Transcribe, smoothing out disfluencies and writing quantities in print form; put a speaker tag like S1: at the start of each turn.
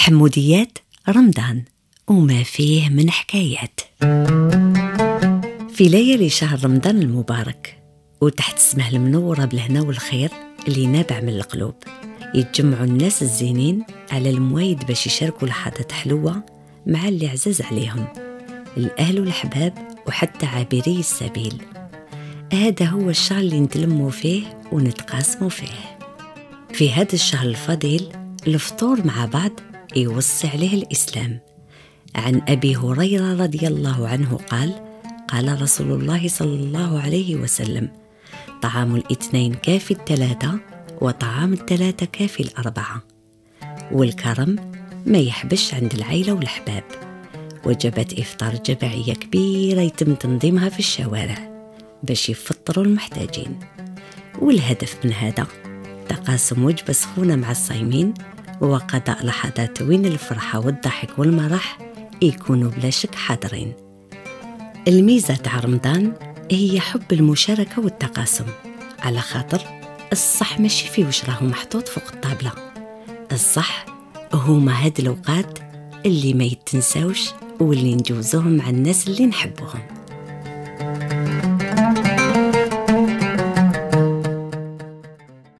S1: حموديات رمضان وما فيه من حكايات. في ليالي شهر رمضان المبارك وتحت اسمه المنورة بالهنا والخير اللي نابع من القلوب، يتجمعوا الناس الزينين على الموايد باش يشاركوا لحظات حلوة مع اللي عزاز عليهم، الأهل والأحباب وحتى عابري السبيل. هذا هو الشهر اللي نتلموا فيه ونتقاسموا فيه. في هذا الشهر الفضيل الفطور مع بعض يوصي عليه الإسلام. عن أبي هريرة رضي الله عنه قال رسول الله صلى الله عليه وسلم: طعام الاثنين كافي الثلاثة، وطعام الثلاثة كافي الأربعة. والكرم ما يحبش عند العيلة والأحباب. وجبت إفطار جماعية كبيرة يتم تنظيمها في الشوارع باش يفطروا المحتاجين. والهدف من هذا تقاسم وجبة سخونة مع الصايمين، وقضاء لحظات وين الفرحة والضحك والمرح يكونوا بلا شك حاضرين. الميزة تاع رمضان هي حب المشاركة والتقاسم، على خاطر الصح ماشي فيه وش راهو محطوط فوق الطابلة. الصح هما هاد الأوقات اللي ما يتنساوش واللي نجوزوهم مع الناس اللي نحبوهم.